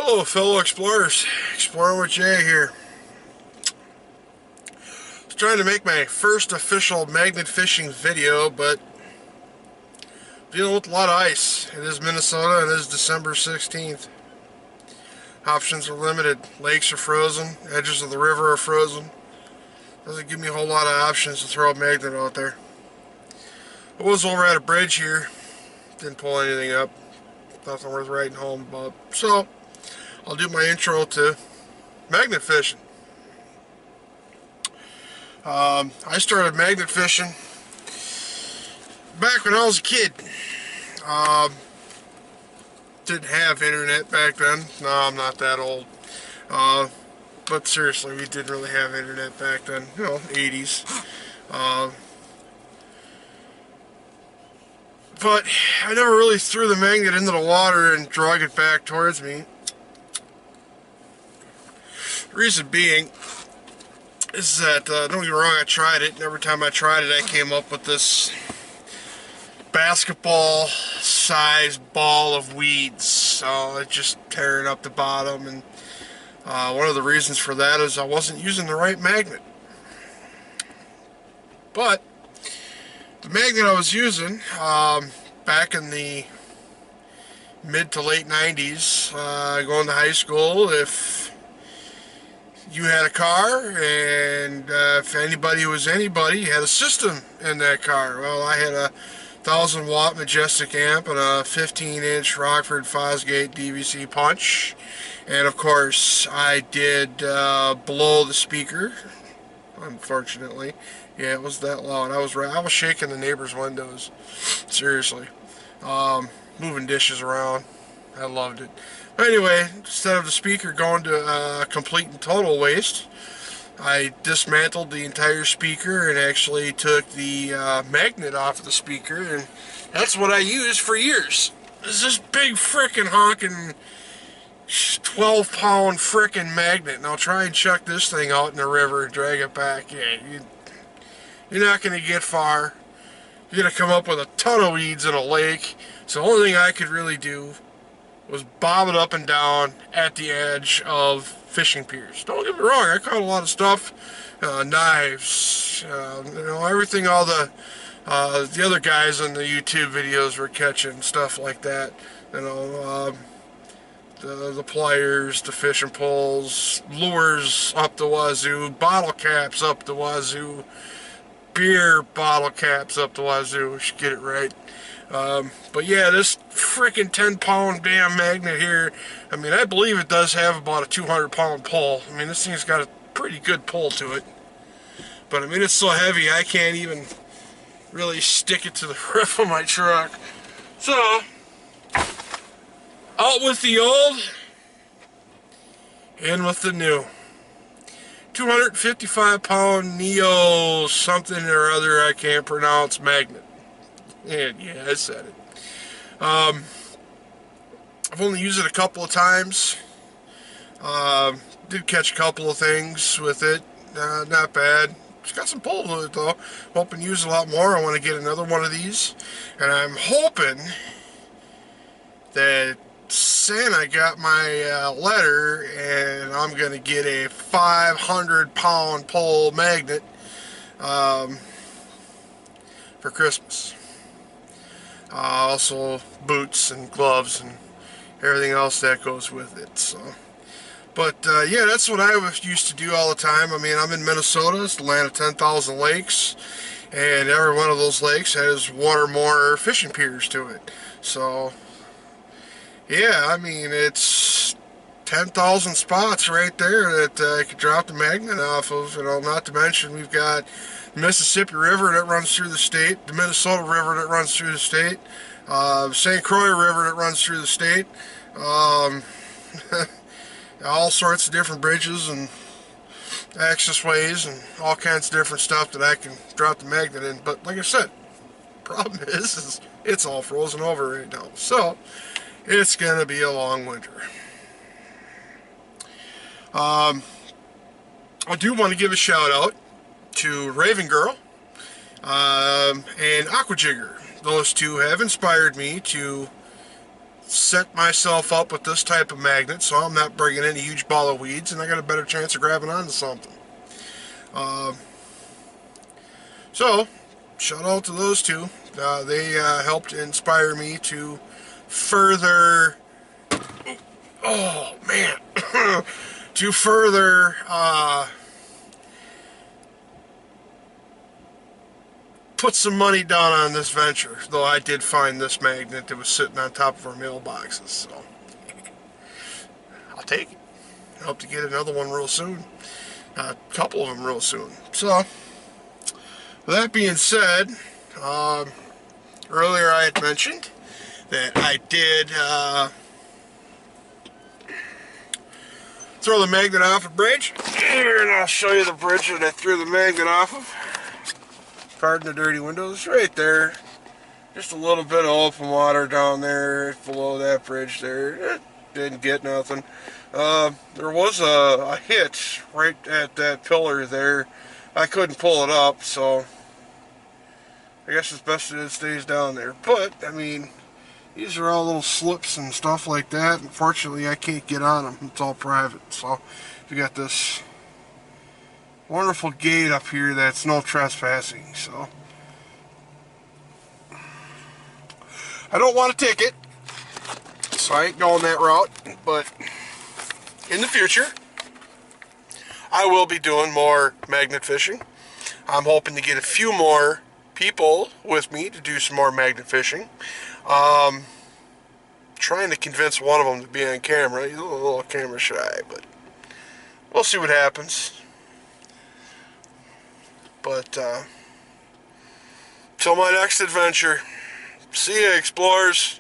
Hello fellow explorers, Exploring with Jay here. I was trying to make my first official magnet fishing video, but dealing with a lot of ice. It is Minnesota and it is December 16th. Options are limited. Lakes are frozen, edges of the river are frozen. Doesn't give me a whole lot of options to throw a magnet out there. I was over at a bridge here, didn't pull anything up, nothing worth writing home about. So I'll do my intro to magnet fishing. I started magnet fishing back when I was a kid. Didn't have internet back then. No, I'm not that old. But seriously, we didn't really have internet back then. You know, 80s. But I never really threw the magnet into the water and drug it back towards me. The reason being is that, don't get me wrong, I tried it, and every time I tried it I came up with this basketball sized ball of weeds. So it's just tearing up the bottom, and one of the reasons for that is I wasn't using the right magnet. But the magnet I was using back in the mid to late 90s, going to high school, if you had a car, and if anybody was anybody, you had a system in that car. Well, I had a 1000-watt Majestic amp and a 15-inch Rockford Fosgate DVC punch, and of course I did blow the speaker. Unfortunately, yeah, it was that loud. I was shaking the neighbors' windows. Seriously, moving dishes around. I loved it. Anyway, instead of the speaker going to complete and total waste, I dismantled the entire speaker and actually took the magnet off of the speaker, and that's what I used for years. It's this big frickin' honking 12-pound frickin' magnet, and I'll try and chuck this thing out in the river and drag it back. Yeah, you're not going to get far. You're going to come up with a ton of weeds in a lake. So the only thing I could really do was bob it up and down at the edge of fishing piers. Don't get me wrong, I caught a lot of stuff, knives, you know, everything all the other guys in the YouTube videos were catching, stuff like that. You know, the pliers, the fishing poles, lures up the wazoo, bottle caps up the wazoo, beer bottle caps up the wazoo. We should get it right. But yeah, this frickin' 10-pound damn magnet here, I mean, I believe it does have about a 200-pound pull. I mean, this thing's got a pretty good pull to it. But I mean, it's so heavy I can't even really stick it to the roof of my truck. So, out with the old, in with the new. 255-pound Neo something or other I can't pronounce magnet. And yeah, I said it. I've only used it a couple of times. Did catch a couple of things with it. Not bad. It's got some pull to it though. Hoping to use a lot more. I want to get another one of these. And I'm hoping that Santa got my letter, and I'm going to get a 500-pound pole magnet for Christmas. Also boots and gloves and everything else that goes with it. So, but yeah, that's what I used to do all the time. I mean, I'm in Minnesota. It's the land of 10,000 lakes, and every one of those lakes has one or more fishing piers to it. So yeah, I mean, it's 10,000 spots right there that I could drop the magnet off of. You know, not to mention we've got the Mississippi River that runs through the state, the Minnesota River that runs through the state, St. Croix River that runs through the state, all sorts of different bridges and access ways and all kinds of different stuff that I can drop the magnet in. But like I said, problem is it's all frozen over right now. So it's going to be a long winter. I do want to give a shout out to Raven Girl and Aqua Jigger. Those two have inspired me to set myself up with this type of magnet so I'm not bringing in a huge ball of weeds, and I got a better chance of grabbing onto something. So, shout out to those two. They helped inspire me to further, oh man, to further put some money down on this venture. Though I did find this magnet that was sitting on top of our mailboxes, so I'll take it. I hope to get another one real soon. A couple of them real soon. So, with that being said, earlier I had mentioned that I did throw the magnet off a bridge. Here, and I'll show you the bridge that I threw the magnet off of. Pardon the dirty windows. Right there. Just a little bit of open water down there below that bridge there. Didn't get nothing. There was a hit right at that pillar there. I couldn't pull it up, so I guess it's best that it stays down there. But, I mean, these are all little slips and stuff like that. Unfortunately, I can't get on them. It's all private. So, you got this wonderful gate up here that's no trespassing. So, I don't want a ticket, so I ain't going that route. But in the future, I will be doing more magnet fishing. I'm hoping to get a few more people with me to do some more magnet fishing. Trying to convince one of them to be on camera. He's a little camera shy, but we'll see what happens. But till my next adventure, see ya, explorers.